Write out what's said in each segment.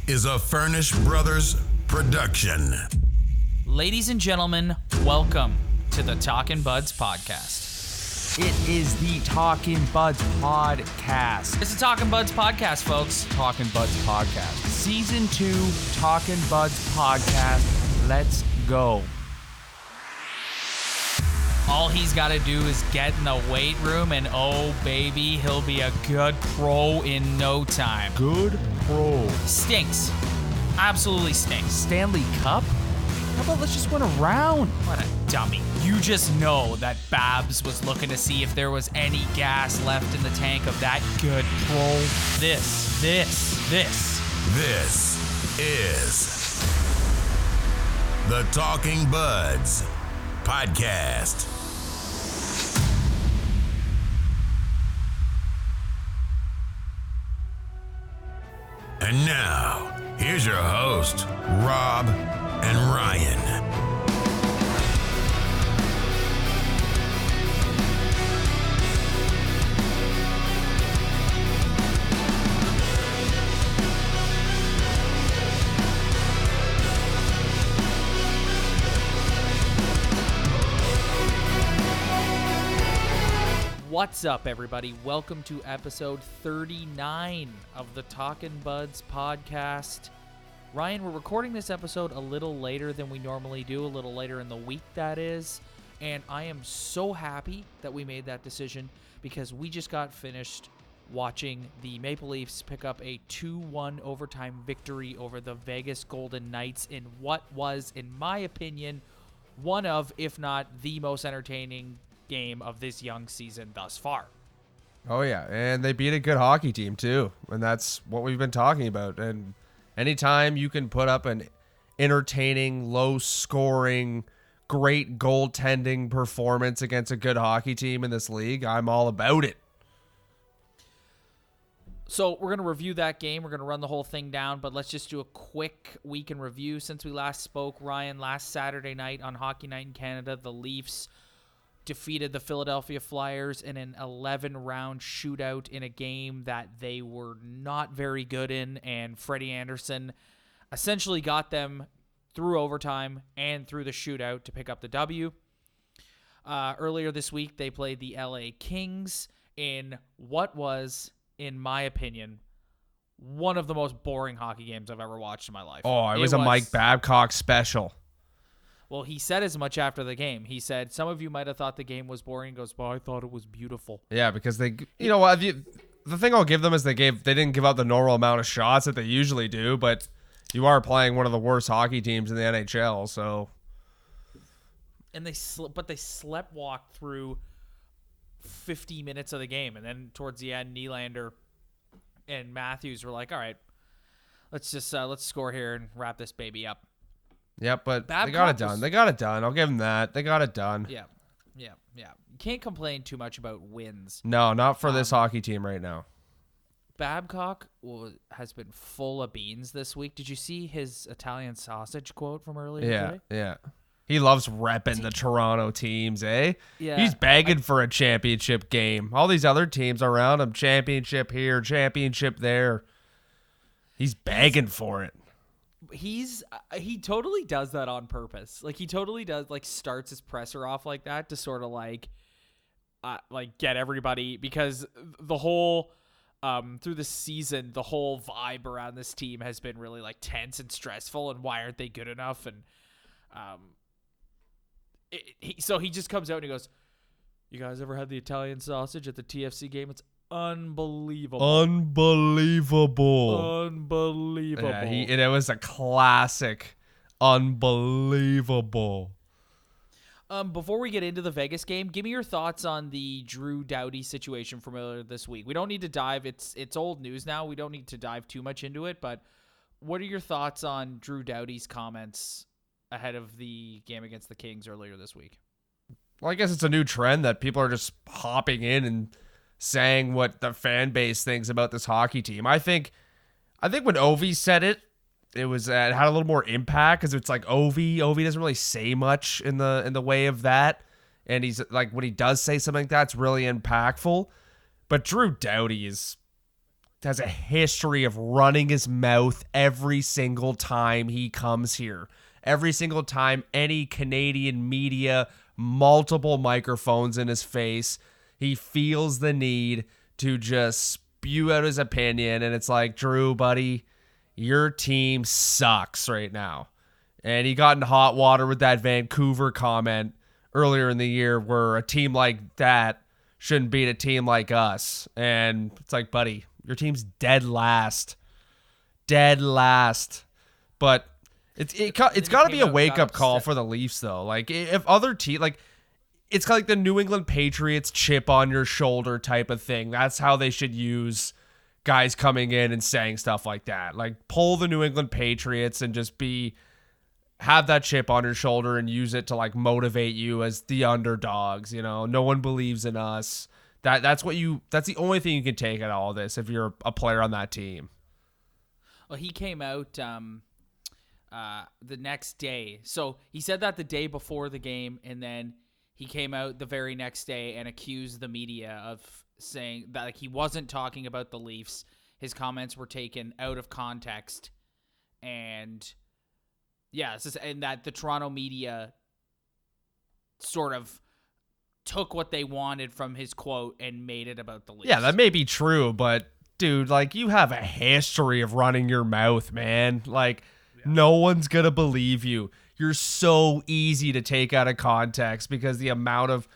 is a Furnish Brothers production. Ladies and gentlemen, welcome to the Talkin' Buds podcast. It is the Talkin' Buds podcast. It's the Talkin' Buds podcast, folks. Talkin' Buds podcast. Season 2 Talkin' Buds podcast. Let's go. All he's got to do is get in the weight room, and oh, baby, he'll be a good pro in no time. Good pro. Stinks. Absolutely stinks. Stanley Cup? How about let's just win a round? What a dummy. You just know that Babs was looking to see if there was any gas left in the tank of that good pro. This is the Talking Buds podcast. And now, here's your host, Rob and Ryan. What's up, everybody? Welcome to episode 39 of the Talkin' Buds podcast. Ryan, we're recording this episode a little later than we normally do, a little later in the week, that is. And I am so happy that we made that decision because we just got finished watching the Maple Leafs pick up a 2-1 overtime victory over the Vegas Golden Knights in what was, in my opinion, one of, if not the most entertaining game of this young season thus far. Oh yeah, and they beat a good hockey team too, and that's what we've been talking about. And anytime you can put up an entertaining, low-scoring, great goaltending performance against a good hockey team in this league, I'm all about it. So we're going to review that game. We're going to run the whole thing down, but let's just do a quick week in review. Since we last spoke, Ryan, last Saturday night on Hockey Night in Canada, the Leafs defeated the Philadelphia Flyers in an 11-round shootout in a game that they were not very good in, and Freddie Anderson essentially got them through overtime and through the shootout to pick up the W. Earlier this week, they played the LA Kings in what was, in my opinion, one of the most boring hockey games I've ever watched in my life. Oh, it was a Mike Babcock special. Well, he said as much after the game. He said, some of you might have thought the game was boring. He goes, well, I thought it was beautiful. Yeah, because they, you know what, the thing I'll give them is they didn't give out the normal amount of shots that they usually do, but you are playing one of the worst hockey teams in the NHL, so. And they sleptwalked through 50 minutes of the game, and then towards the end, Nylander and Matthews were like, all right, let's score here and wrap this baby up. Yep, but Babcock they got it done. They got it done. I'll give them that. They got it done. Yeah. You can't complain too much about wins. No, not for this hockey team right now. Babcock has been full of beans this week. Did you see his Italian sausage quote from earlier today? Yeah. He loves repping the Toronto teams, eh? Yeah. He's begging for a championship game. All these other teams around him, championship here, championship there. He's begging for it. He totally does that on purpose. Like, he totally does, like, starts his presser off like that to sort of like get everybody, because the whole through the season, the whole vibe around this team has been really like tense and stressful, and why aren't they good enough? And so he just comes out and he goes, you guys ever had the Italian sausage at the TFC game? It's unbelievable. Yeah, it was a classic. Unbelievable. Before we get into the Vegas game, give me your thoughts on the Drew Doughty situation from earlier this week. We don't need to dive. It's old news now. We don't need to dive too much into it, but what are your thoughts on Drew Doughty's comments ahead of the game against the Kings earlier this week? Well, I guess it's a new trend that people are just hopping in and saying what the fan base thinks about this hockey team. I think when Ovi said it, it had a little more impact because it's like Ovi doesn't really say much in the way of that, and he's like, when he does say something like that, it's really impactful. But Drew Doughty has a history of running his mouth every single time he comes here. Every single time any Canadian media, multiple microphones in his face, he feels the need to just spew out his opinion. And it's like, Drew, buddy, your team sucks right now. And he got in hot water with that Vancouver comment earlier in the year where a team like that shouldn't beat a team like us. And it's like, buddy, your team's dead last. Dead last. But it's got to be a wake-up call for the Leafs, though. Like, if other team, like, it's kind of like the New England Patriots chip on your shoulder type of thing. That's how they should use guys coming in and saying stuff like that. Like, pull the New England Patriots and just have that chip on your shoulder and use it to, like, motivate you as the underdogs. You know, no one believes in us. That's the only thing you can take out of all this if you're a player on that team. Well, he came out the next day. So he said that the day before the game, and then he came out the very next day and accused the media of saying that, like, he wasn't talking about the Leafs. His comments were taken out of context. And yeah, and that the Toronto media sort of took what they wanted from his quote and made it about the Leafs. Yeah, that may be true, but dude, like, you have a history of running your mouth, man. Like, no one's gonna believe you. You're so easy to take out of context because the amount of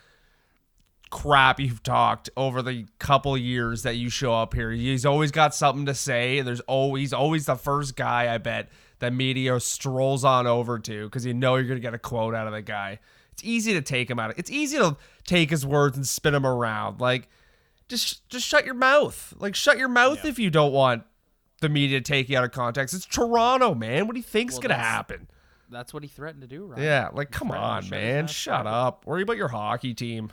crap you've talked over the couple years that you show up here. He's always got something to say, and he's always the first guy, I bet, that media strolls on over to because you know you're going to get a quote out of the guy. It's easy to take him out. It's easy to take his words and spin them around. Like, just shut your mouth. Like, shut your mouth if you don't want the media to take you out of context. It's Toronto, man. What do you think's going to happen? That's what he threatened to do, right? Yeah, like, come on, man. Shut up. Worry about your hockey team.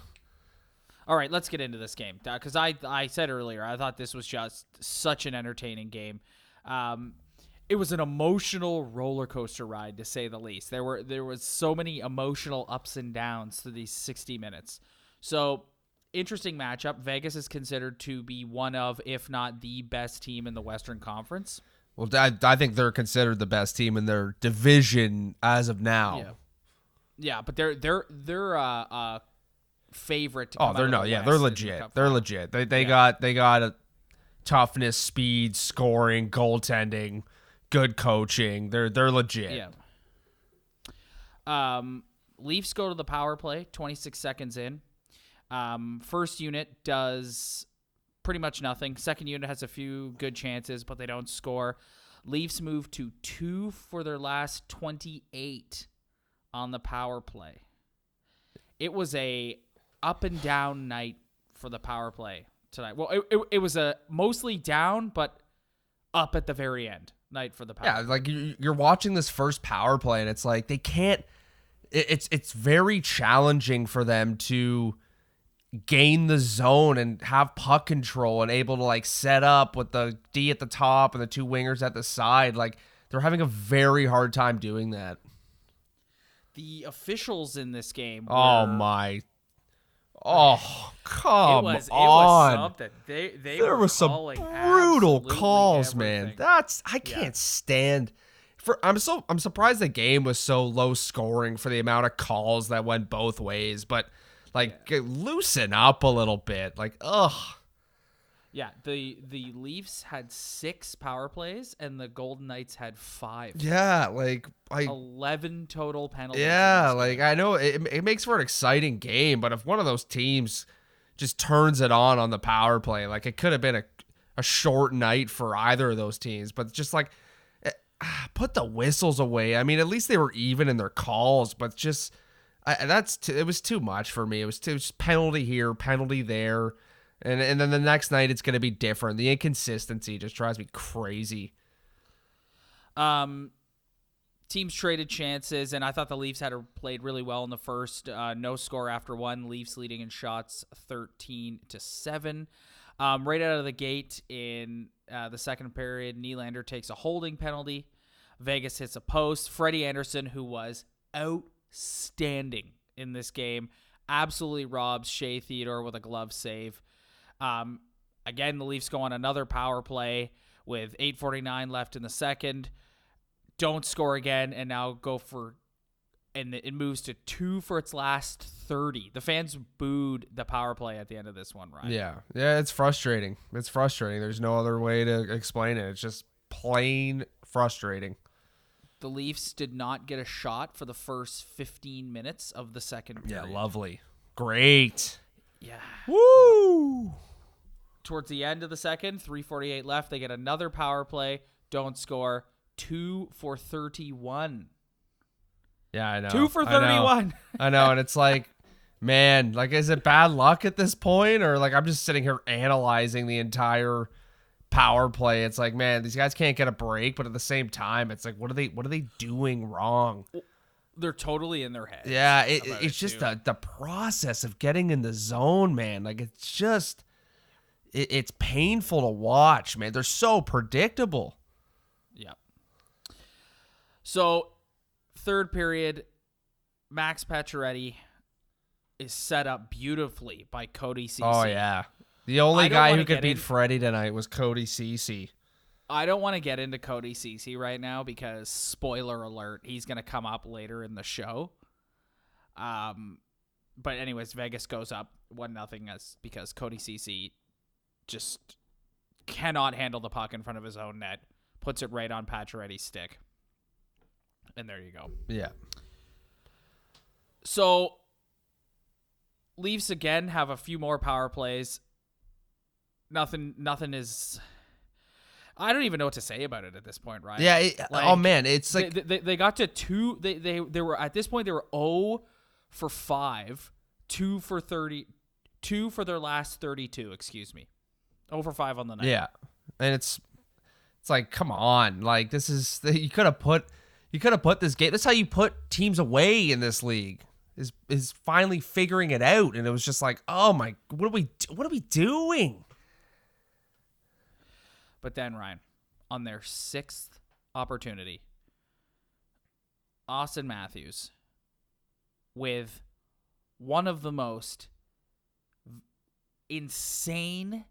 All right, let's get into this game. Because I said earlier, I thought this was just such an entertaining game. It was an emotional roller coaster ride, to say the least. There was so many emotional ups and downs through these 60 minutes. So, interesting matchup. Vegas is considered to be one of, if not the best team in the Western Conference. Well, I think they're considered the best team in their division as of now. Yeah, but they're favorite to come they're out of the yeah, West they're in the legit. Cup They're final. legit. They got a toughness, speed, scoring, goaltending, good coaching. They're legit. Yeah. Leafs go to the power play 26 seconds in. First unit does pretty much nothing. Second unit has a few good chances, but they don't score. Leafs move to 2 for their last 28 on the power play. It was a up and down night for the power play tonight. Well, it was a mostly down, but up at the very end night for the power play. Yeah, like you're watching this first power play, and it's like they can't. It's very challenging for them to gain the zone and have puck control and able to, like, set up with the D at the top and the two wingers at the side. Like, they're having a very hard time doing that. The officials in this game were, come it was on. something. There There were was some calling brutal absolutely calls, everything. man. I can't stand. I'm surprised the game was so low scoring for the amount of calls that went both ways. But, like, loosen up a little bit. Like, ugh. Yeah, the Leafs had 6 power plays and the Golden Knights had 5. Yeah, like 11 total penalties. Yeah, like, I know it makes for an exciting game, but if one of those teams just turns it on the power play, like, it could have been a short night for either of those teams. But just, like, put the whistles away. I mean, at least they were even in their calls, but just it was too much for me. It was penalty here, penalty there. And then the next night it's going to be different. The inconsistency just drives me crazy. Teams traded chances, and I thought the Leafs played really well in the first. No score after one. Leafs leading in shots 13-7. Right out of the gate in the second period, Nylander takes a holding penalty. Vegas hits a post. Freddie Anderson, who was outstanding in this game, absolutely robs Shea Theodore with a glove save. Again, the Leafs go on another power play with 8:49 left in the second. Don't score again, and now go for, and it moves to 2 for its last 30. The fans booed the power play at the end of this one, right? Yeah, it's frustrating. It's frustrating. There's no other way to explain it. It's just plain frustrating. The Leafs did not get a shot for the first 15 minutes of the second period. Yeah, lovely. Great. Yeah. Woo! Towards the end of the second, 3:48 left, they get another power play, don't score, 2 for 31. Yeah, I know. 2 for 31. I know, and it's like, man, like, is it bad luck at this point? Or, like, I'm just sitting here analyzing the entire power play. It's like, man, these guys can't get a break, but at the same time, it's like, what are they doing wrong? They're totally in their head. Yeah, it's just the process of getting in the zone, man. Like, it's just, it's painful to watch, man. They're so predictable. Yeah. So, third period, Max Pacioretty is set up beautifully by Cody Ceci. Oh, yeah. The only guy who could beat Freddie tonight was Cody Ceci. I don't want to get into Cody Ceci right now because, spoiler alert, he's going to come up later in the show. But anyways, Vegas goes up 1-0 because Cody Ceci just cannot handle the puck in front of his own net, puts it right on Pacioretty's stick. And there you go. Yeah. So, Leafs again have a few more power plays. Nothing is... I don't even know what to say about it at this point, right? Yeah. Oh man, it's like they got to 2. They were at this point they were 0 for 5, 2 for 30, 2 for their last 32. Excuse me, 0 for 5 on the night. Yeah, and it's like, come on, like this is you could have put this game. That's how you put teams away in this league. Is finally figuring it out, and it was just like, oh my, what are we doing? But then, Ryan, on their 6th opportunity, Austin Matthews, with one of the most insane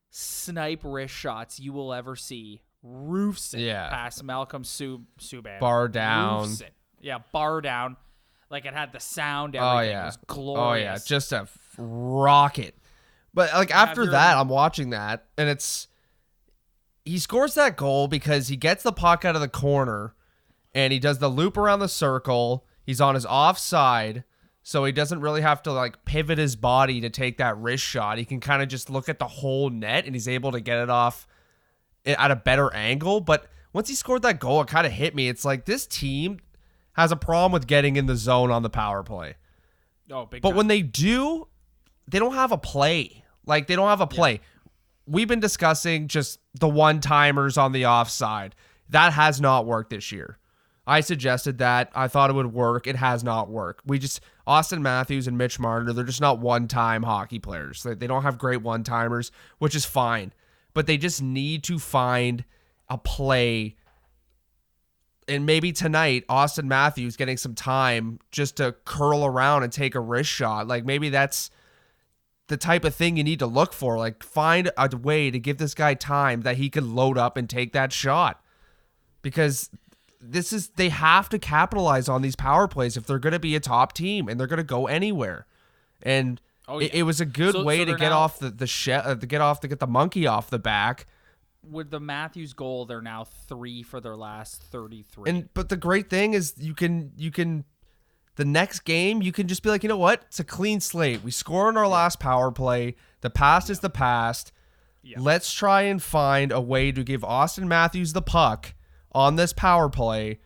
snipe wrist shots you will ever see, roofs it past Malcolm Subban. Bar down. Roofs it. Yeah, bar down. Like it had the sound, everything. It was glorious. Oh, yeah, just a rocket. But like after that, I'm watching that, and he scores that goal because he gets the puck out of the corner and he does the loop around the circle. He's on his offside, so he doesn't really have to like pivot his body to take that wrist shot. He can kind of just look at the whole net and he's able to get it off at a better angle. But once he scored that goal, it kind of hit me. It's like this team has a problem with getting in the zone on the power play. Oh, big But time. when they do, they don't have a play. Like, they don't have a play. Yeah. We've been discussing just the one-timers on the offside. That has not worked this year. I suggested that. I thought it would work. It has not worked. Austin Matthews and Mitch Marner, they're just not one-time hockey players. They don't have great one-timers, which is fine. But they just need to find a play. And maybe tonight, Austin Matthews getting some time just to curl around and take a wrist shot. Like, maybe that's the type of thing you need to look for. Like, find a way to give this guy time that he could load up and take that shot. Because they have to capitalize on these power plays if they're going to be a top team and they're going to go anywhere. And it was a good way to get off to get the monkey off the back. With the Matthews goal, they're now 3 for their last 33. But the great thing is you can the next game, you can just be like, you know what? It's a clean slate. We score in our last power play. The past is the past. Yeah. Let's try and find a way to give Austin Matthews the puck on this power play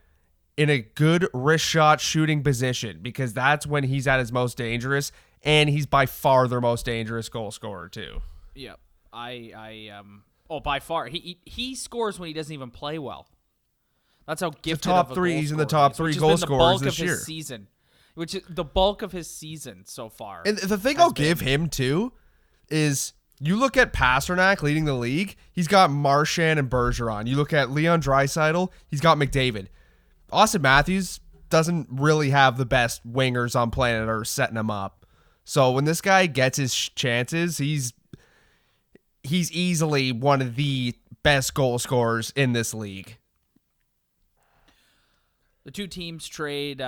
in a good wrist shot shooting position, because that's when he's at his most dangerous, and he's by far their most dangerous goal scorer too. Yeah. By far. He scores when he doesn't even play well. That's how gifted of a goal he's in the scorer top 3 goal scorers this year. Which is the bulk of his season so far. And the thing I'll give him, too, is you look at Pasternak leading the league, he's got Marchand and Bergeron. You look at Leon Draisaitl, he's got McDavid. Austin Matthews doesn't really have the best wingers on planet Earth setting him up. So when this guy gets his chances, he's easily one of the best goal scorers in this league. The two teams trade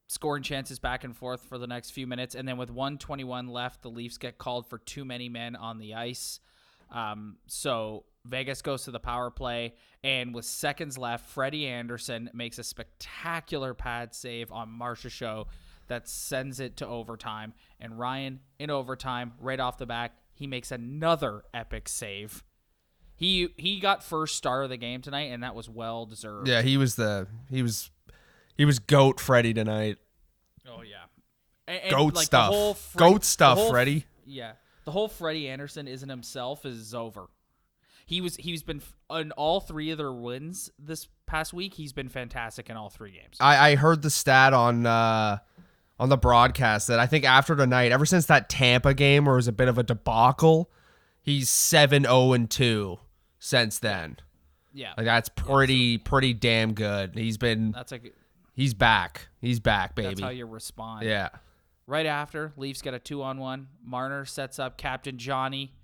scoring chances back and forth for the next few minutes, and then with 1:21 left, the Leafs get called for too many men on the ice. So Vegas goes to the power play, and with seconds left, Freddie Anderson makes a spectacular pad save on Marchessault that sends it to overtime. And Ryan, in overtime, right off the back, he makes another epic save. He got first star of the game tonight, and that was well deserved. Yeah, he was GOAT Freddie tonight. Oh yeah, and GOAT like stuff. GOAT stuff, Freddie. Yeah, the whole Freddie Anderson isn't himself is over. He's been on all three of their wins this past week. He's been fantastic in all three games. I heard the stat on the broadcast that I think after tonight, ever since that Tampa game where it was a bit of a debacle, he's 7-0-2 since then. Yeah, like that's pretty damn good. He's back. He's back, baby. That's how you respond. Yeah. Right after, Leafs get a 2-on-1. Marner sets up Captain Johnny,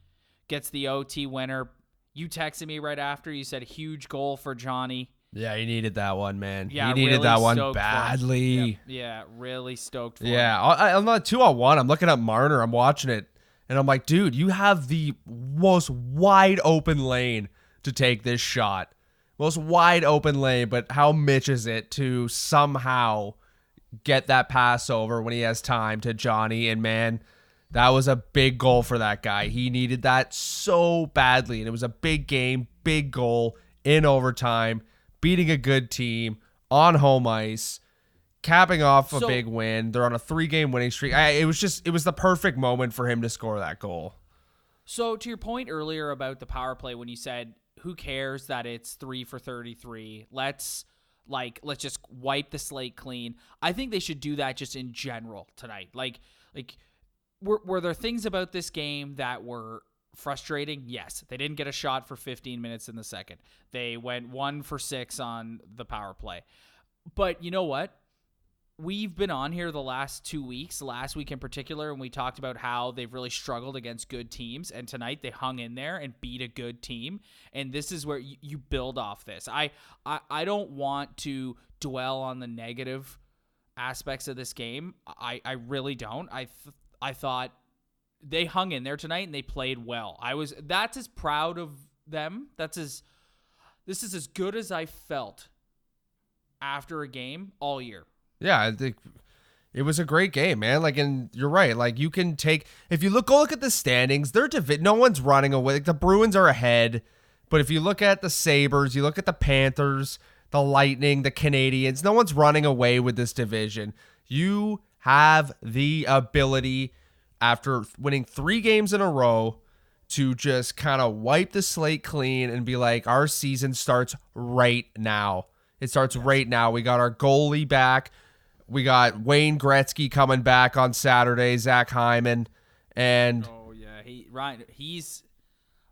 gets the OT winner. You texted me right after. You said huge goal for Johnny. Yeah, he needed that one, man. Yeah, he needed really that one badly. Yep. Yeah, really stoked for him. Yeah, I'm not 2-on-1. I'm looking at Marner. I'm watching it, and I'm like, dude, you have the most wide open lane to take this shot. Most wide open lane, but how Mitch is it to somehow get that pass over when he has time to Johnny? And man, that was a big goal for that guy. He needed that so badly, and it was a big game, big goal in overtime, beating a good team on home ice, capping off a big win. They're on a 3-game winning streak. It was the perfect moment for him to score that goal. So to your point earlier about the power play, when you said, who cares that it's 3 for 33? Let's just wipe the slate clean. I think they should do that just in general tonight. Like were there things about this game that were frustrating? Yes. They didn't get a shot for 15 minutes in the second. They went 1 for 6 on the power play. But you know what? We've been on here the last 2 weeks, last week in particular, and we talked about how they've really struggled against good teams. And tonight they hung in there and beat a good team. And this is where you build off this. I don't want to dwell on the negative aspects of this game. I really don't. I thought they hung in there tonight and they played well. That's as proud of them. This is as good as I felt after a game all year. Yeah, I think it was a great game, man. And you're right. You can take, if you go look at the standings, no one's running away. The Bruins are ahead, but if you look at the Sabres, you look at the Panthers, the Lightning, the Canadians, no one's running away with this division. You have the ability, after winning 3 games in a row, to just kind of wipe the slate clean and be like, our season starts right now. It starts right now. We got our goalie back. We got Wayne Gretzky coming back on Saturday, Zach Hyman. And oh yeah, he's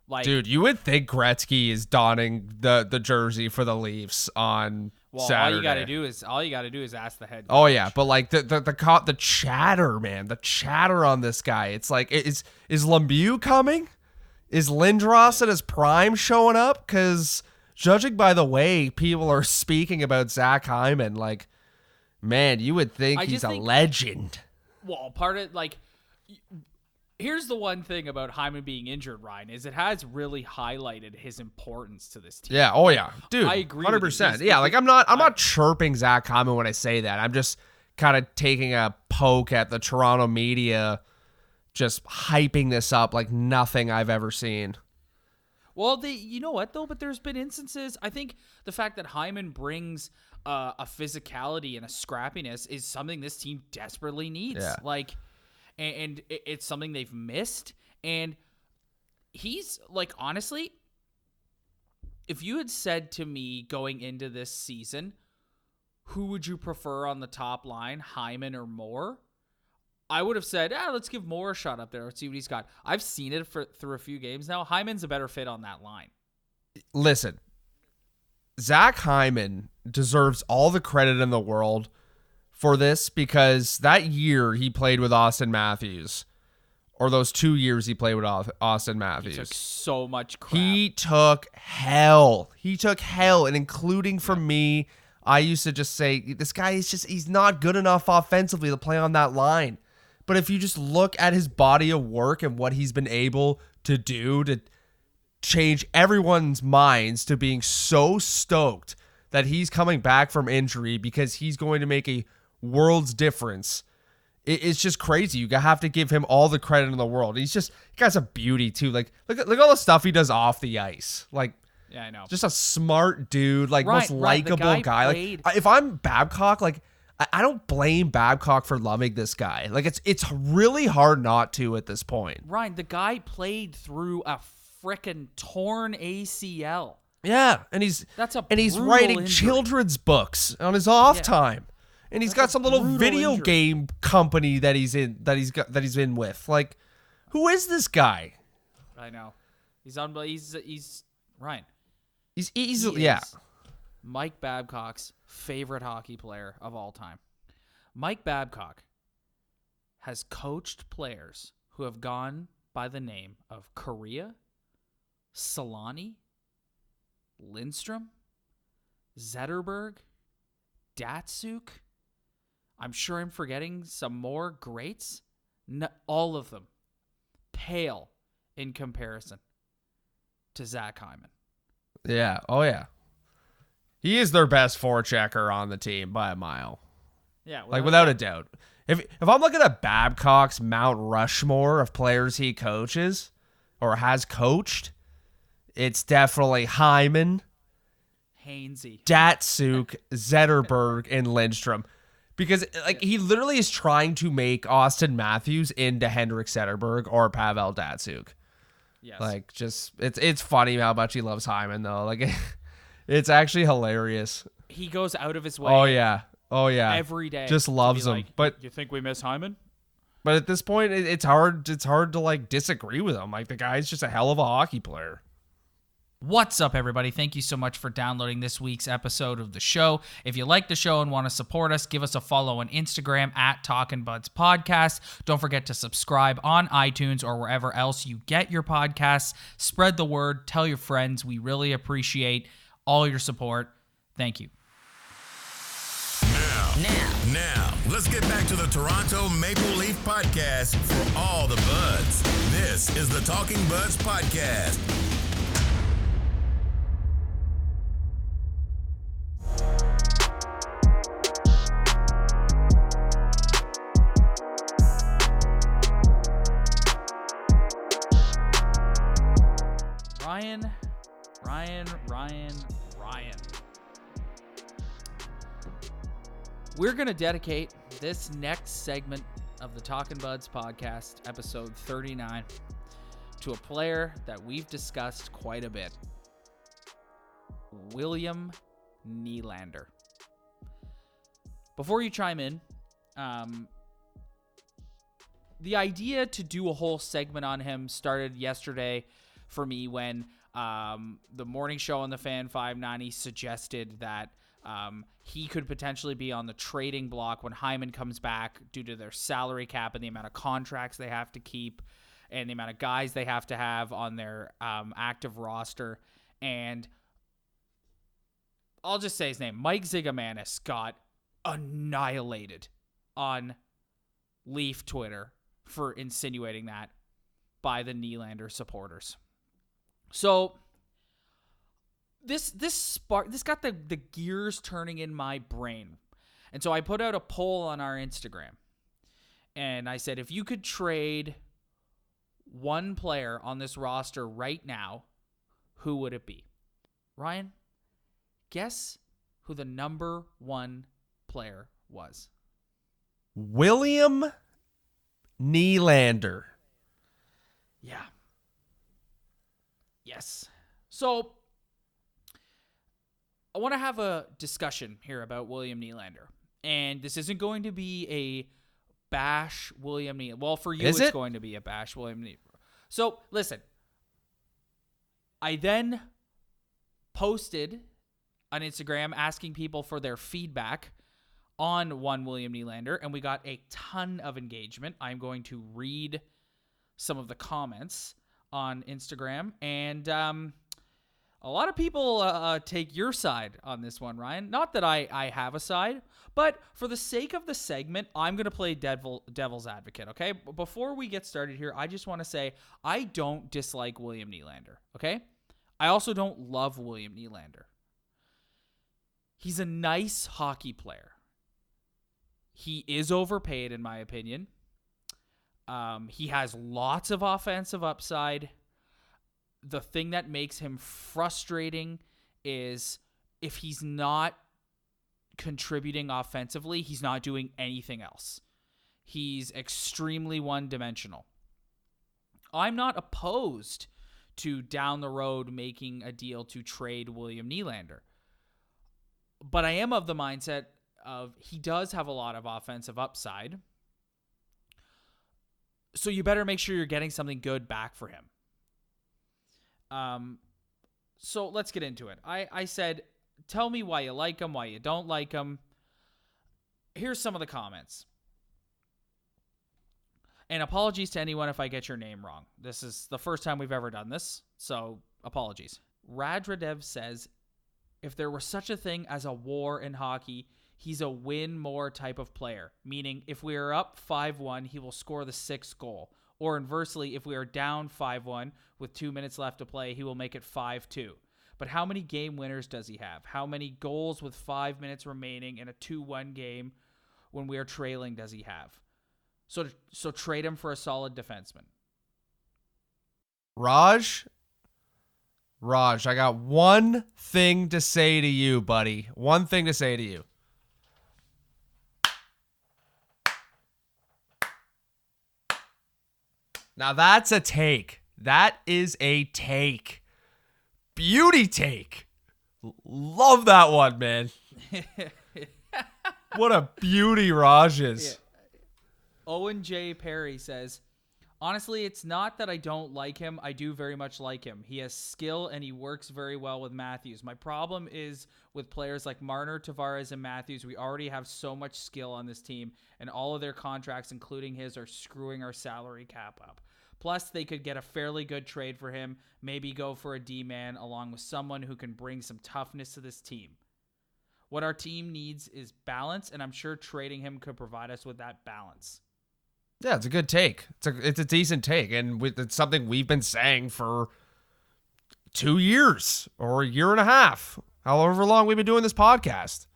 like, dude, you would think Gretzky is donning the jersey for the Leafs on Saturday. All you gotta do is ask the head coach. Oh yeah, but the chatter, man, the chatter on this guy. It's like, is Lemieux coming? Is Lindros at his prime showing up? Because judging by the way people are speaking about Zach Hyman, man, you would think he's a legend. Well, here's the one thing about Hyman being injured, Ryan, is it has really highlighted his importance to this team. Yeah, oh yeah. Dude, I agree 100%. Yeah, I'm not chirping Zach Hyman when I say that. I'm just kind of taking a poke at the Toronto media, just hyping this up like nothing I've ever seen. Well, you know what, though? But there's been instances, I think the fact that Hyman brings a physicality and a scrappiness is something this team desperately needs. Yeah. And it's something they've missed. And he's, honestly, if you had said to me going into this season, who would you prefer on the top line, Hyman or Moore? I would have said, let's give Moore a shot up there. Let's see what he's got. I've seen it through a few games now. Hyman's a better fit on that line. Listen, Zach Hyman deserves all the credit in the world for this, because that year he played with Austin Matthews, or those 2 years he played with Austin Matthews. He took so much crap. He took hell. And including from me, I used to just say, this guy is he's not good enough offensively to play on that line. But if you just look at his body of work and what he's been able to do to change everyone's minds to being so stoked that he's coming back from injury because he's going to make a world's difference. It's just crazy. You have to give him all the credit in the world. He guy's a beauty too. Like look at all the stuff he does off the ice. Like, yeah, I know. Just a smart dude, like most likable guy. Like if I'm Babcock, like I don't blame Babcock for loving this guy. Like it's really hard not to at this point. Ryan, the guy played through a frickin' torn ACL. Yeah, and he's writing injury. children's books on his off time. And he's got some little video game company that he's in with. Like, who is this guy? I know. He's Ryan. He's easily Mike Babcock's favorite hockey player of all time. Mike Babcock has coached players who have gone by the name of Correa, Solani, Lindstrom, Zetterberg, Datsuk. I'm sure I'm forgetting some more greats. All of them pale in comparison to Zach Hyman. Yeah. Oh, yeah. He is their best forechecker on the team by a mile. Yeah. Without a doubt. If I'm looking at Babcock's Mount Rushmore of players he coaches or has coached, it's definitely Hyman, Hainsey, Datsuk, Zetterberg, and Lindstrom. Because he literally is trying to make Austin Matthews into Henrik Zetterberg or Pavel Datsuk. Yes. It's funny how much he loves Hyman though. Like it's actually hilarious. He goes out of his way. Oh yeah. Every day. Just loves him. But you think we miss Hyman? But at this point, it's hard to like disagree with him. Like the guy's just a hell of a hockey player. What's up, everybody? Thank you so much for downloading this week's episode of the show. If you like the show and want to support us, give us a follow on Instagram at Talkin' Buds Podcast. Don't forget to subscribe on iTunes or wherever else you get your podcasts. Spread the word. Tell your friends. We really appreciate all your support. Thank you. Now, let's get back to the Toronto Maple Leaf Podcast for all the buds. This is the Talking Buds Podcast. Ryan. We're going to dedicate this next segment of the Talkin' Buds podcast, episode 39, to a player that we've discussed quite a bit. William Nylander. Before you chime in, the idea to do a whole segment on him started yesterday for me when the morning show on the Fan 590 suggested that he could potentially be on the trading block when Hyman comes back due to their salary cap and the amount of contracts they have to keep and the amount of guys they have to have on their active roster. And I'll just say his name. Mike Zigomanis got annihilated on Leaf Twitter for insinuating that by the Nylander supporters. So this got the gears turning in my brain. And so I put out a poll on our Instagram. And I said, if you could trade one player on this roster right now, who would it be? Ryan, guess who the number one player was? William Nylander. Yeah. Yes. So I want to have a discussion here about William Nylander. And this isn't going to be a bash William Nylander. Well, for you, it's going to be a bash William Nylander. So listen, I then posted on Instagram asking people for their feedback on one William Nylander, and we got a ton of engagement. I'm going to read some of the comments on Instagram, and a lot of people take your side on this one, Ryan. Not that I have a side, but for the sake of the segment, I'm going to play devil's advocate, okay? Before we get started here, I just want to say I don't dislike William Nylander, okay? I also don't love William Nylander. He's a nice hockey player. He is overpaid, in my opinion. He has lots of offensive upside. The thing that makes him frustrating is if he's not contributing offensively, he's not doing anything else. He's extremely one-dimensional. I'm not opposed to down the road making a deal to trade William Nylander. But I am of the mindset of he does have a lot of offensive upside. So you better make sure you're getting something good back for him. So let's get into it. I said, tell me why you like him, why you don't like him. Here's some of the comments. And apologies to anyone if I get your name wrong. This is the first time we've ever done this, so apologies. Radradev says, if there were such a thing as a war in hockey, he's a win more type of player. Meaning, if we are up 5-1, he will score the 6th goal. Or inversely, if we are down 5-1 with 2 minutes left to play, he will make it 5-2. But how many game winners does he have? How many goals with 5 minutes remaining in a 2-1 game when we are trailing does he have? So trade him for a solid defenseman. Raj, I got one thing to say to you, buddy. One thing to say to you. Now that's a take. That is a take. Beauty take. Love that one, man. What a beauty Raj is. Yeah. Owen J. Perry says, honestly, it's not that I don't like him. I do very much like him. He has skill and he works very well with Matthews. My problem is with players like Marner, Tavares, and Matthews. We already have so much skill on this team, and all of their contracts, including his, are screwing our salary cap up. Plus, they could get a fairly good trade for him, maybe go for a D-man along with someone who can bring some toughness to this team. What our team needs is balance, and I'm sure trading him could provide us with that balance. Yeah, it's a good take. It's a decent take, and it's something we've been saying for 2 years or a year and a half, however long we've been doing this podcast.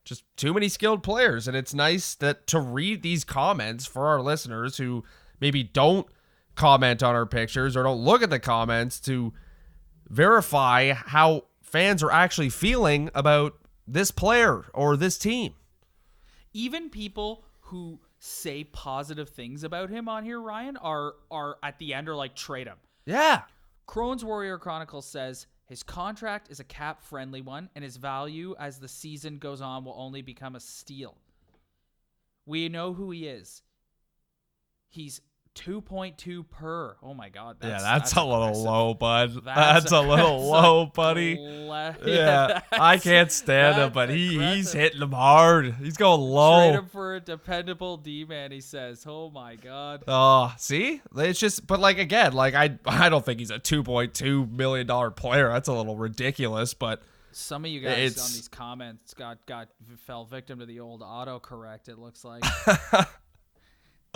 Just too many skilled players, and it's nice that to read these comments for our listeners who maybe don't comment on our pictures or don't look at the comments to verify how fans are actually feeling about this player or this team. Even people who say positive things about him on here, Ryan, are at the end are like, trade him. Yeah. Crohn's Warrior Chronicle says his contract is a cap-friendly one, and his value as the season goes on will only become a steal. We know who he is. He's 2.2 per. Oh my God. That's a little low, bud. That's a little low, buddy. Yeah, I can't stand him, but he's hitting him hard. He's going low. Trade him for a dependable D-man, he says. Oh my God. Oh, see? It's just, but like, again, like I don't think he's a $2.2 million player. That's a little ridiculous, but some of you guys on these comments fell victim to the old autocorrect, it looks like.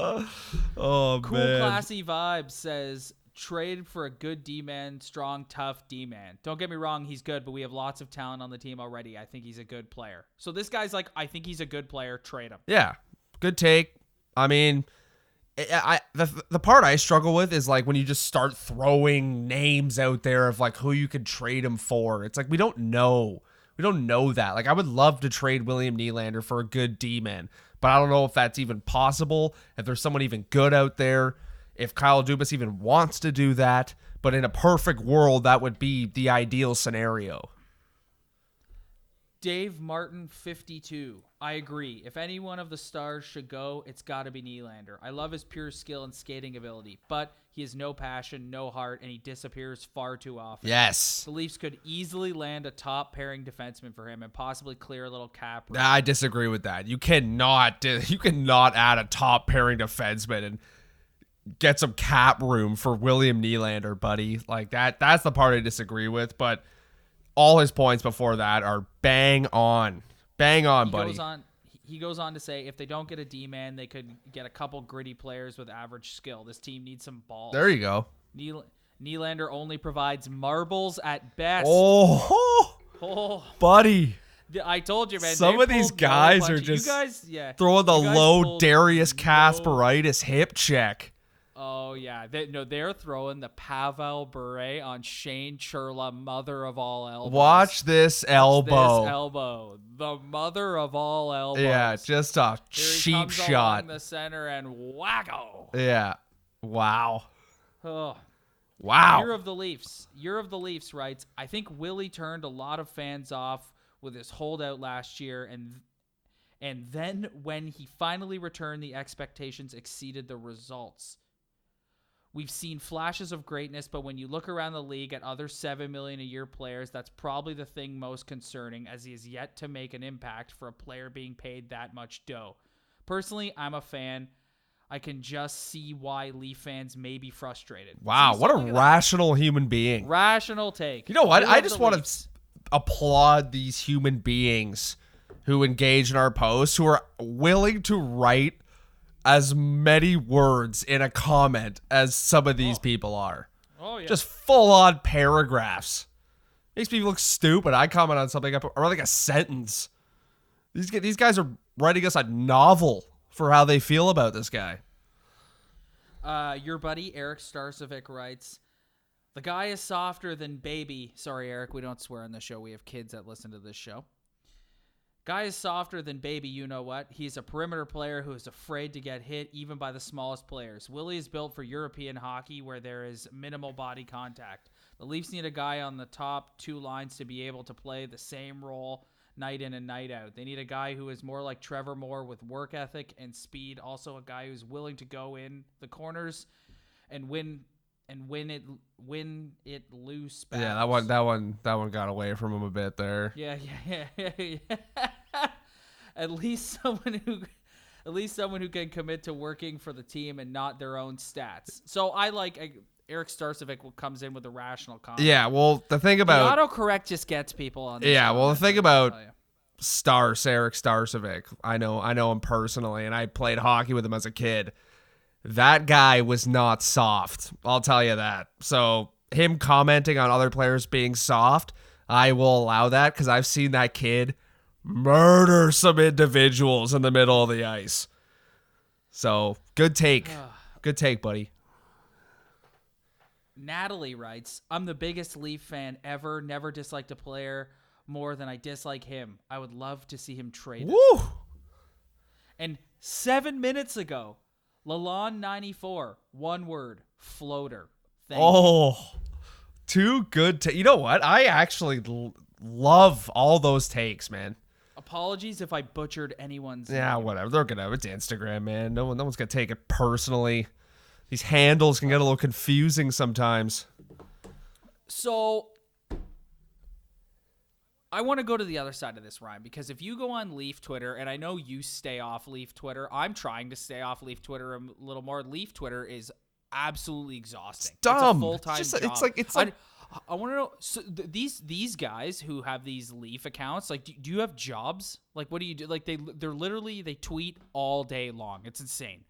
Oh, Cool man. Classy Vibes says, trade for a good D-man, strong, tough D-man. Don't get me wrong, he's good, but we have lots of talent on the team already. I think he's a good player. So this guy's like, I think he's a good player, trade him. Yeah, good take. I mean, the part I struggle with is like when you just start throwing names out there of like who you could trade him for. It's like we don't know. We don't know that. Like I would love to trade William Nylander for a good D-man, but I don't know if that's even possible, if there's someone even good out there, if Kyle Dubas even wants to do that. But in a perfect world, that would be the ideal scenario. Dave Martin 52. I agree. If any one of the stars should go, it's got to be Nylander. I love his pure skill and skating ability, but he has no passion, no heart, and he disappears far too often. Yes. The Leafs could easily land a top pairing defenseman for him and possibly clear a little cap. I disagree with that. You cannot add a top pairing defenseman and get some cap room for William Nylander, buddy. Like that's the part I disagree with, but all his points before that are bang on. Bang on, buddy. He goes on to say if they don't get a D-man, they could get a couple gritty players with average skill. This team needs some balls. There you go. Nylander only provides marbles at best. Oh, buddy. I told you, man. Some of these guys are just throwing the low Darius Kasparaitis hip check. Oh, yeah. They're throwing the Pavel Bure on Shane Churla, mother of all elbows. Watch this elbow. The mother of all elbows. Yeah, just a cheap shot. Along the center and wacko. Yeah. Wow. Oh. Wow. Year of the Leafs writes, I think Willie turned a lot of fans off with his holdout last year, and then when he finally returned, the expectations exceeded the results. We've seen flashes of greatness, but when you look around the league at other $7 million a year players, that's probably the thing most concerning, as he has yet to make an impact for a player being paid that much dough. Personally, I'm a fan. I can just see why Leaf fans may be frustrated. Wow, what a rational human being. Rational take. You know what? I just want to applaud these human beings who engage in our posts, who are willing to write as many words in a comment as some of these people are. Oh, yeah. Just full-on paragraphs. Makes me look stupid. I comment on something, or like a sentence. These guys are writing us a novel for how they feel about this guy. Your buddy Eric Starcevic writes, the guy is softer than baby. Sorry, Eric, we don't swear on the show. We have kids that listen to this show. Guy is softer than baby, you know what? He's a perimeter player who is afraid to get hit even by the smallest players. Willie is built for European hockey where there is minimal body contact. The Leafs need a guy on the top two lines to be able to play the same role night in and night out. They need a guy who is more like Trevor Moore with work ethic and speed. Also a guy who's willing to go in the corners and win it loose battles. Yeah, that one got away from him a bit there. Yeah. At least someone who can commit to working for the team and not their own stats. So I like Eric Starcevic comes in with a rational comment. Yeah, well, the thing about the autocorrect just gets people on this. Yeah, well, the thing about Eric Starcevic, I know him personally, and I played hockey with him as a kid. That guy was not soft. I'll tell you that. So him commenting on other players being soft, I will allow that because I've seen that kid murder some individuals in the middle of the ice. So good take. Good take, buddy. Natalie writes, I'm the biggest Leaf fan ever. Never disliked a player more than I dislike him. I would love to see him traded. Woo! And 7 minutes ago, Lalonde 94, one word, floater. Thank you. Too good to. You know what? I actually love all those takes, man. Apologies if I butchered anyone's name. Whatever. They're gonna. It's Instagram, man. No one's gonna take it personally. These handles can get a little confusing sometimes. So I want to go to the other side of this, Ryan, because if you go on Leaf Twitter, and I know you stay off Leaf Twitter, I'm trying to stay off Leaf Twitter a little more. Leaf Twitter is absolutely exhausting. It's dumb. It's a full-time job. It's like I want to know, so these guys who have these Leaf accounts, like, do you have jobs? Like, what do you do? Like, they're literally, they tweet all day long. It's insane.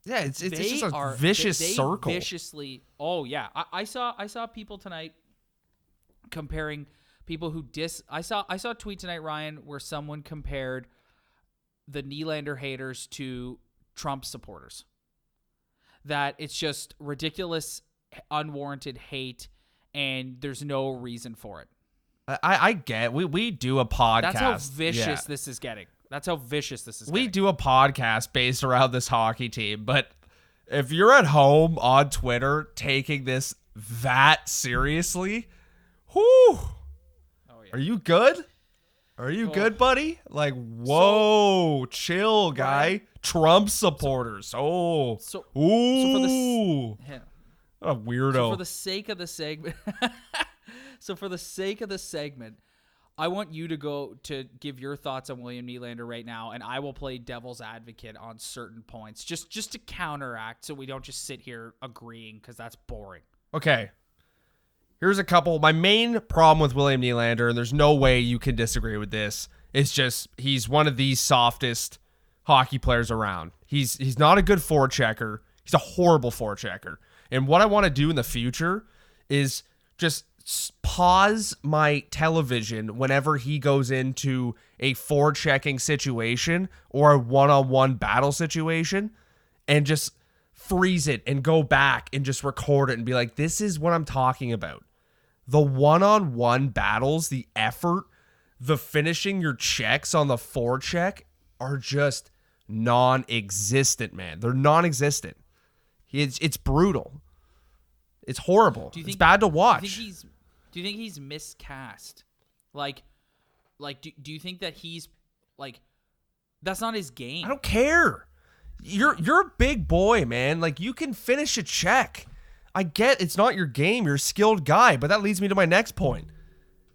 Yeah, it's just a vicious circle. Viciously. Oh yeah, I saw people tonight comparing people who I saw a tweet tonight, Ryan, where someone compared the Nylander haters to Trump supporters. That it's just ridiculous, unwarranted hate, and there's no reason for it. I get. We do a podcast. That's how vicious this is getting. That's how vicious this is. We do a podcast based around this hockey team, but if you're at home on Twitter taking this that seriously, whoo, are you good? Are you good, buddy? Like, whoa, chill, guy. Right. Trump supporters. So for the, what a weirdo. So for the sake of the segment, I want you to go to give your thoughts on William Nylander right now, and I will play devil's advocate on certain points, just to counteract, so we don't just sit here agreeing, because that's boring. Okay. Here's a couple. My main problem with William Nylander, and there's no way you can disagree with this, is just he's one of the softest hockey players around. He's not a good forechecker. He's a horrible forechecker. And what I want to do in the future is just pause my television whenever he goes into a forechecking situation or a one-on-one battle situation and just freeze it and go back and just record it and be like, this is what I'm talking about. The one-on-one battles, the effort, the finishing your checks on the forecheck are just non-existent, man. They're non-existent. It's brutal. It's horrible. It's bad to watch. Do you think he's miscast? Like, do you think that he's like, that's not his game? I don't care. You're a big boy, man. Like, you can finish a check. I get it's not your game. You're a skilled guy, but that leads me to my next point.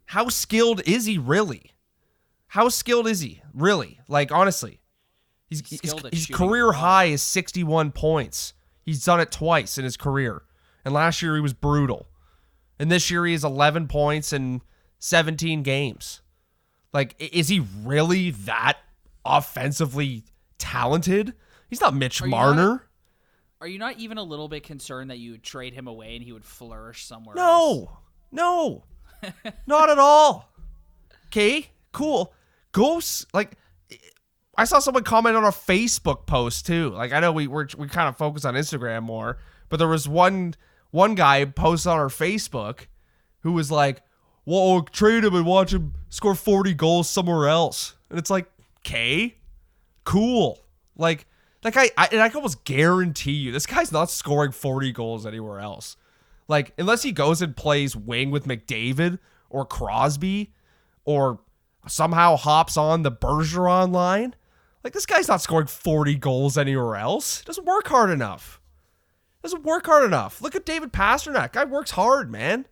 How skilled is he really? How skilled is he really? Like, honestly, his career high is 61 points. He's done it twice in his career. And last year he was brutal. And this year he has 11 points in 17 games. Like, is he really that offensively talented? He's not Mitch Marner. Are you not even a little bit concerned that you would trade him away and he would flourish somewhere else? No. Not at all. Okay, cool. Ghosts, like, I saw someone comment on a Facebook post too. Like, I know we kind of focus on Instagram more, but there was one guy posted on our Facebook who was like, well, I'll trade him and watch him score 40 goals somewhere else. And it's like, okay, cool. Like, that guy, I can almost guarantee you, this guy's not scoring 40 goals anywhere else. Like, unless he goes and plays wing with McDavid or Crosby or somehow hops on the Bergeron line. Like, this guy's not scoring 40 goals anywhere else. He doesn't work hard enough. Look at David Pastrnak. Guy works hard, man.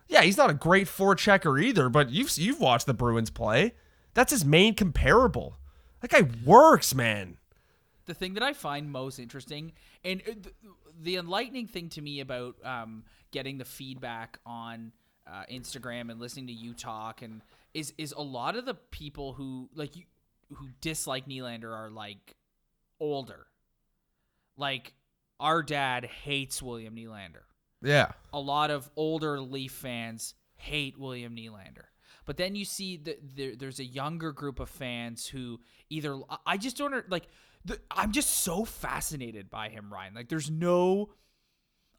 Yeah, he's not a great forechecker either, but you've watched the Bruins play. That's his main comparable. That guy works, man. The thing that I find most interesting, and the enlightening thing to me about getting the feedback on Instagram and listening to you talk, and is a lot of the people who dislike Nylander are like older. Like, our dad hates William Nylander. Yeah. A lot of older Leaf fans hate William Nylander. But then you see there's a younger group of fans who either, I just don't, like, I'm just so fascinated by him, Ryan. Like,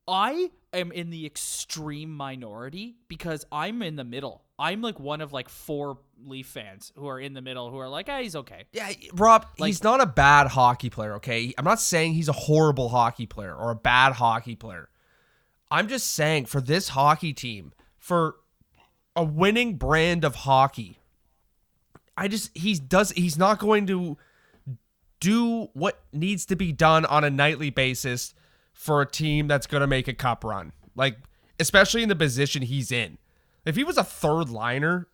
I am in the extreme minority because I'm in the middle. I'm like one of like 4 Leaf fans who are in the middle who are like, he's okay. Yeah, Rob, he's not a bad hockey player, okay? I'm not saying he's a horrible hockey player or a bad hockey player. I'm just saying for this hockey team, for a winning brand of hockey, he's not going to do what needs to be done on a nightly basis for a team that's going to make a cup run. Like, especially in the position he's in. If he was a third liner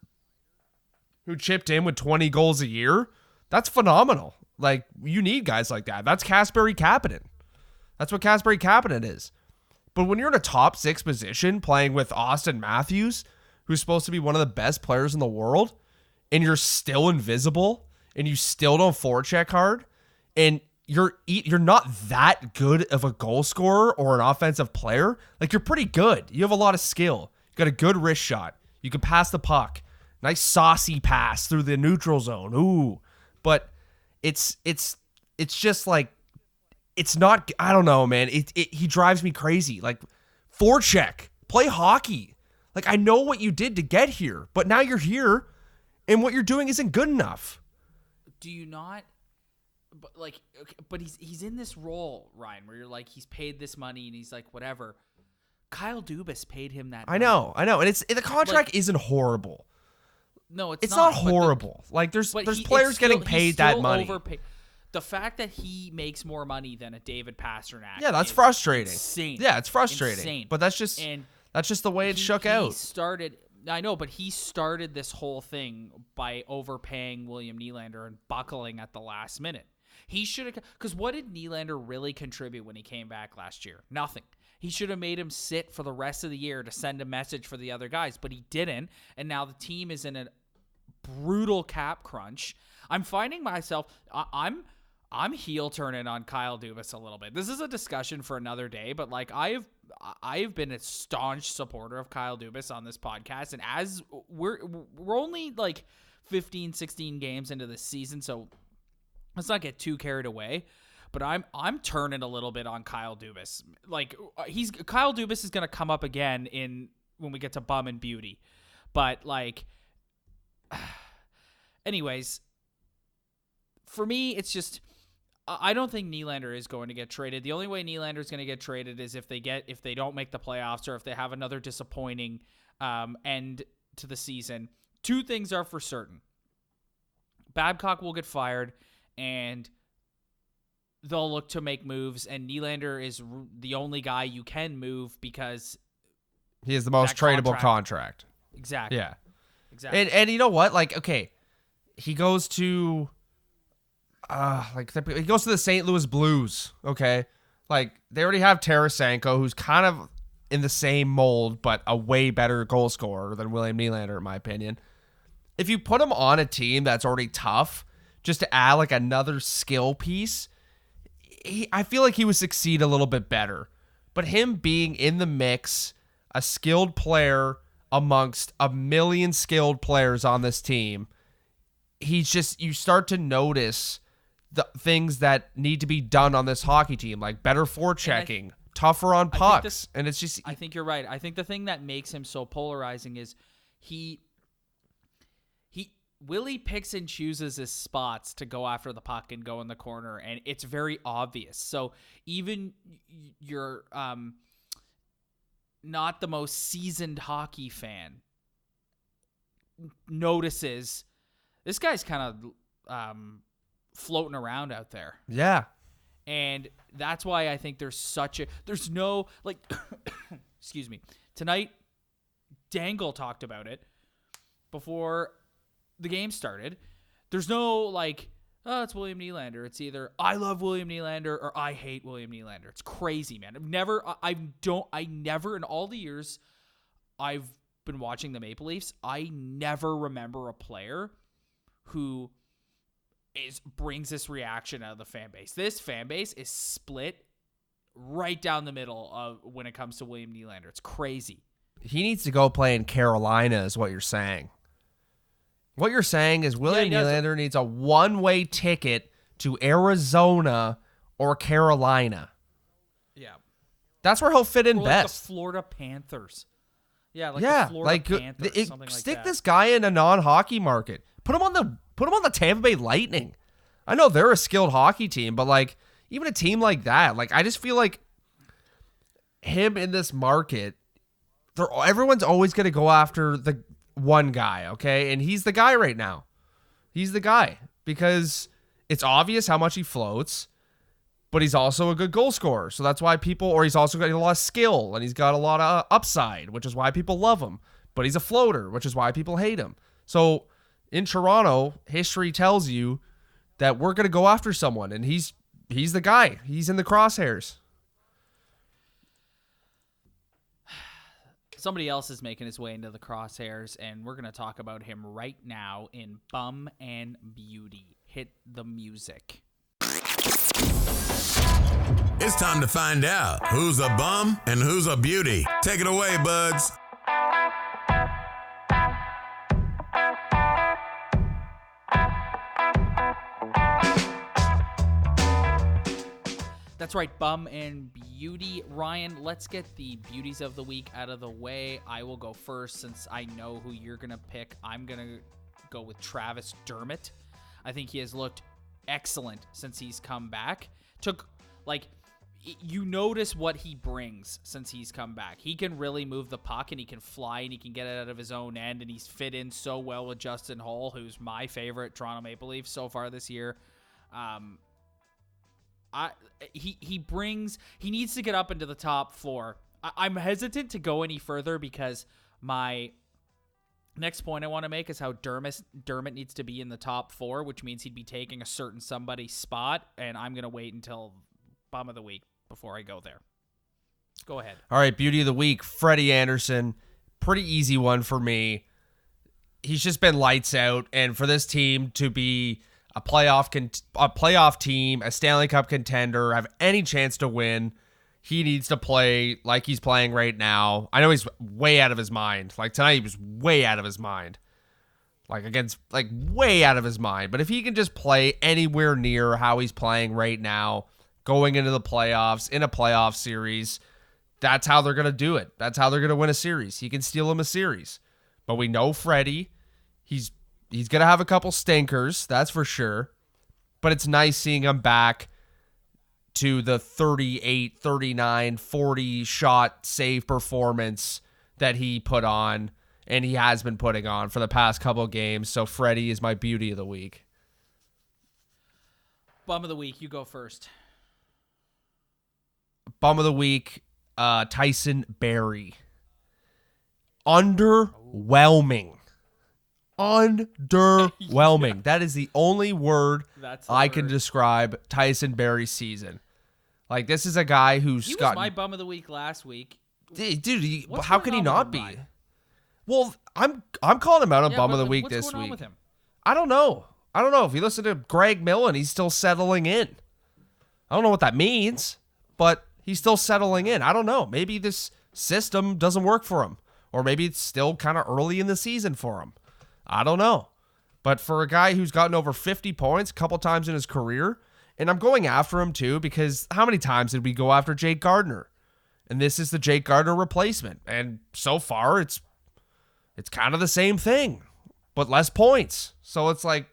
who chipped in with 20 goals a year, that's phenomenal. Like, you need guys like that. That's Kasperi Kapanen. That's what Kasperi Kapanen is. But when you're in a top 6 position playing with Austin Matthews, who's supposed to be one of the best players in the world, and you're still invisible, and you still don't forecheck hard, and you're not that good of a goal scorer or an offensive player, like, you're pretty good. You have a lot of skill. You got a good wrist shot. You can pass the puck. Nice saucy pass through the neutral zone. Ooh. But it's just like, it's not, I don't know, man. He drives me crazy. Like, forecheck. Play hockey. Like, I know what you did to get here, but now you're here, and what you're doing isn't good enough. Do you not? But like, okay, but he's in this role, Ryan, where you're like, he's paid this money, and he's like, whatever. Kyle Dubas paid him that money. I know, and the contract isn't horrible. No, it's not horrible. There's players getting paid that money. Overpaid. The fact that he makes more money than a David Pastrnak. Yeah, that's frustrating. Insane. Yeah, it's frustrating. Insane. But that's just the way it shook out. I know, but he started this whole thing by overpaying William Nylander and buckling at the last minute. He should have, because what did Nylander really contribute when he came back last year? Nothing. He should have made him sit for the rest of the year to send a message for the other guys, but he didn't, and now the team is in a brutal cap crunch. I'm finding myself, I'm heel turning on Kyle Dubas a little bit. This is a discussion for another day, but like I've been a staunch supporter of Kyle Dubas on this podcast, and as we're only like 15, 16 games into the season, so let's not get too carried away. But I'm turning a little bit on Kyle Dubas. Like Kyle Dubas is going to come up again when we get to Bum and Beauty. But like anyways, for me it's just I don't think Nylander is going to get traded. The only way Nylander is going to get traded is if they don't make the playoffs or if they have another disappointing end to the season. Two things are for certain. Babcock will get fired, and they'll look to make moves, and Nylander is the only guy you can move because he has the most tradable contract. Exactly. Yeah. Exactly. And you know what? Like, okay, he goes to he goes to the St. Louis Blues, okay? Like, they already have Tarasenko, who's kind of in the same mold, but a way better goal scorer than William Nylander, in my opinion. If you put him on a team that's already tough, just to add, like, another skill piece, I feel like he would succeed a little bit better. But him being in the mix, a skilled player amongst a million skilled players on this team, he's just, you start to notice the things that need to be done on this hockey team, like better forechecking, tougher on pucks. And it's just, I think you're right. I think the thing that makes him so polarizing is Willie picks and chooses his spots to go after the puck and go in the corner, and it's very obvious. So even you're not the most seasoned hockey fan notices this guy's kind of floating around out there. Yeah. And that's why I think there's no, like, excuse me. Tonight, Dangle talked about it before the game started. There's no, like, oh, it's William Nylander. It's either I love William Nylander or I hate William Nylander. It's crazy, man. I never, in all the years I've been watching the Maple Leafs, I never remember a player who brings this reaction out of the fan base. This fan base is split right down the middle of when it comes to William Nylander. It's crazy. He needs to go play in Carolina is what you're saying. What you're saying is William Nylander needs a one-way ticket to Arizona or Carolina. Yeah. That's where he'll fit in best. The Florida Panthers. Yeah, the Florida Panthers, something like stick that. this guy in a non-hockey market. Put him on the Tampa Bay Lightning. I know they're a skilled hockey team, but like even a team like that, like I just feel like him in this market, everyone's always going to go after the one guy, okay? And he's the guy right now. He's the guy because it's obvious how much he floats, but he's also a good goal scorer. So that's why he's also got a lot of skill and he's got a lot of upside, which is why people love him. But he's a floater, which is why people hate him. So in Toronto, history tells you that we're going to go after someone, and he's the guy. He's in the crosshairs. Somebody else is making his way into the crosshairs, and we're going to talk about him right now in Bum and Beauty. Hit the music. It's time to find out who's a bum and who's a beauty. Take it away, buds. That's right, Bum and Beauty. Ryan, let's get the beauties of the week out of the way. I will go first since I know who you're going to pick. I'm going to go with Travis Dermott. I think he has looked excellent since he's come back. You notice what he brings since he's come back. He can really move the puck, and he can fly, and he can get it out of his own end, and he's fit in so well with Justin Holl, who's my favorite Toronto Maple Leaf so far this year. He needs to get up into the top floor. I'm hesitant to go any further because my Next point I want to make is how Dermott needs to be in the top 4, which means he'd be taking a certain somebody's spot, and I'm going to wait until bum of the week before I go there. Go ahead. All right, beauty of the week, Freddie Anderson. Pretty easy one for me. He's just been lights out, and for this team to be a playoff team, a Stanley Cup contender, have any chance to win, he needs to play like he's playing right now. I know he's way out of his mind. Like tonight, he was way out of his mind. Way out of his mind. But if he can just play anywhere near how he's playing right now, going into the playoffs, in a playoff series, that's how they're going to do it. That's how they're going to win a series. He can steal him a series. But we know Freddie, he's going to have a couple stinkers, that's for sure. But it's nice seeing him back to the 38, 39, 40 shot save performance that he put on and he has been putting on for the past couple of games. So Freddie is my beauty of the week. Bum of the week, you go first. Bum of the week, Tyson Barrie. Underwhelming. Underwhelming. That is the only word I can describe Tyson Barrie's season. Like, this is a guy who's was my bum of the week last week. Dude, how could he not be? Well, I'm calling him out on bum of the week this week. What's going on with him? I don't know. If you listen to Greg Millen, he's still settling in. I don't know what that means, but he's still settling in. I don't know. Maybe this system doesn't work for him. Or maybe it's still kind of early in the season for him. I don't know. But for a guy who's gotten over 50 points a couple times in his career, and I'm going after him too because how many times did we go after Jake Gardiner? And this is the Jake Gardiner replacement. And so far, it's kind of the same thing, but less points. So it's like,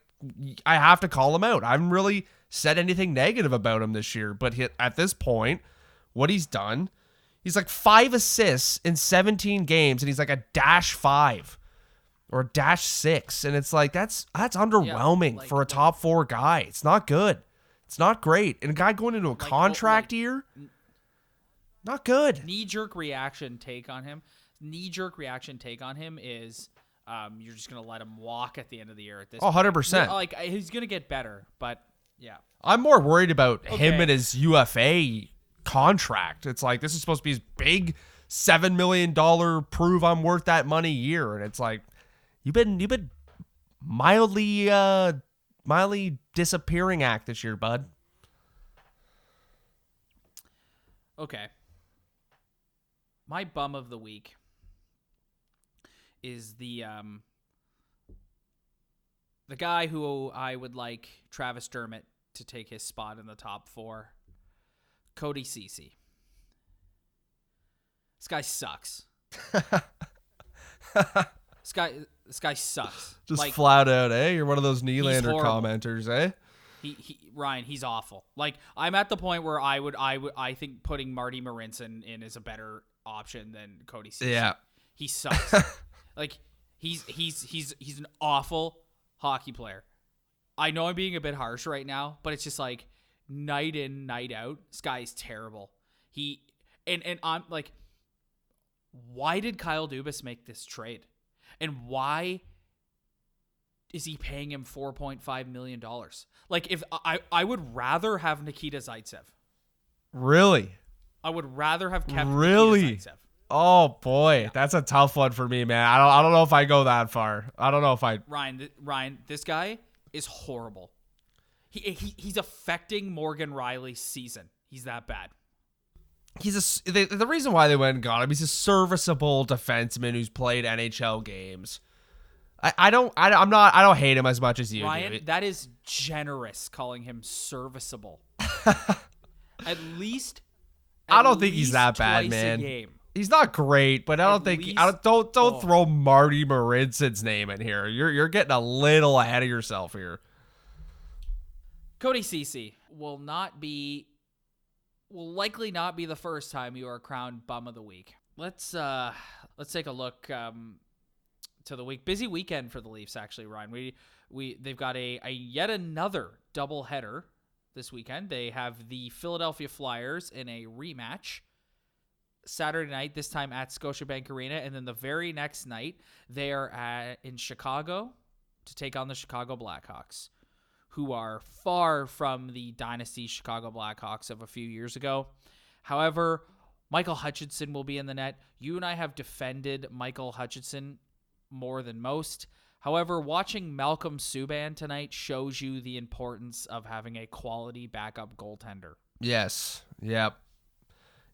I have to call him out. I haven't really said anything negative about him this year, but at this point, what he's done, he's like 5 assists in 17 games, and he's like a -5 or a -6. And it's like, that's underwhelming for a top 4 guy. It's not good. It's not great. And a guy going into a contract year, not good. Knee-jerk reaction take on him is you're just going to let him walk at the end of the year at this point. 100%. Like, he's going to get better, but yeah. I'm more worried about him and his UFA contract. It's like, this is supposed to be his big $7 million prove I'm worth that money year. And it's like, you've been mildly disappearing act this year, bud. Okay. My bum of the week is the guy who I would like Travis Dermott to take his spot in the top 4, Cody Ceci. This guy sucks. This guy sucks. Just like, flat out, eh? You're one of those Nylander commenters, eh? Ryan, he's awful. Like, I'm at the point where I think putting Marty Marincin in is a better option than Cody Ceci. Yeah. He sucks. Like, he's an awful hockey player. I know I'm being a bit harsh right now, but it's just like night in, night out. This guy is terrible. And I'm like, why did Kyle Dubas make this trade? And why is he paying him $4.5 million? Like, if I would rather have Nikita Zaitsev. Really? I would rather have kept Nikita Zaitsev. Oh boy, that's a tough one for me, man. I don't know if I go that far. I don't know if I. Ryan, this guy is horrible. He's affecting Morgan Riley's season. He's that bad. The reason why they went and got him, he's a serviceable defenseman who's played NHL games. I don't hate him as much as you, Ryan, do. That is generous calling him serviceable. At least I don't think he's that bad, man. He's not great, but don't throw Marty Marincin's name in here. You're getting a little ahead of yourself here. Cody Ceci will likely not be the first time you are crowned bum of the week. Let's take a look to the week. Busy weekend for the Leafs, actually, Ryan. They've got a yet another doubleheader this weekend. They have the Philadelphia Flyers in a rematch Saturday night, this time at Scotiabank Arena. And then the very next night, they are in Chicago to take on the Chicago Blackhawks, who are far from the dynasty Chicago Blackhawks of a few years ago. However, Michael Hutchinson will be in the net. You and I have defended Michael Hutchinson more than most. However, watching Malcolm Subban tonight shows you the importance of having a quality backup goaltender. Yes. Yep.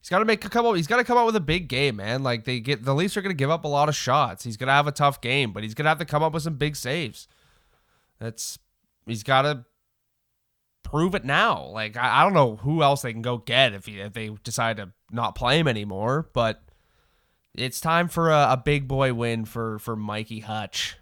He's got to he's got to come out with a big game, man. Like the Leafs are going to give up a lot of shots. He's going to have a tough game, but he's going to have to come up with some big saves. He's got to prove it now. Like I don't know who else they can go get if they decide to not play him anymore, but it's time for a big boy win for Mikey Hutch.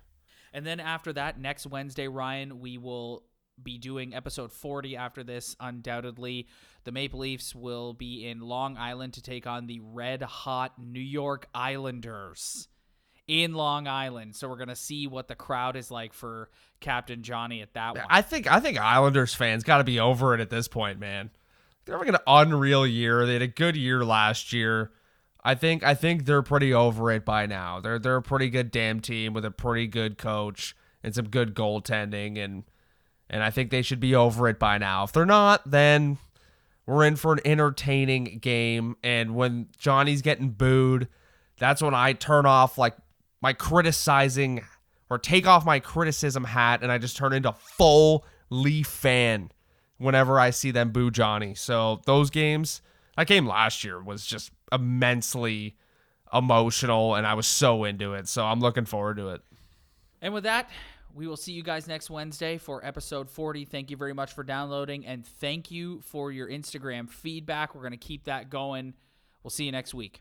And then after that, next Wednesday, Ryan, we will be doing episode 40 after this, undoubtedly. The Maple Leafs will be in Long Island to take on the red-hot New York Islanders in Long Island. So we're going to see what the crowd is like for Captain Johnny at that one. I think Islanders fans got to be over it at this point, man. They're having an unreal year. They had a good year last year. I think they're pretty over it by now. They're a pretty good damn team with a pretty good coach and some good goaltending, and I think they should be over it by now. If they're not, then we're in for an entertaining game. And when Johnny's getting booed, that's when I turn off like my criticizing or take off my criticism hat, and I just turn into full Leaf fan whenever I see them boo Johnny. So those games, that game last year was just immensely emotional, and I was so into it. So I'm looking forward to it. And with that, we will see you guys next Wednesday for episode 40. Thank you very much for downloading, and thank you for your Instagram feedback. We're going to keep that going. We'll see you next week.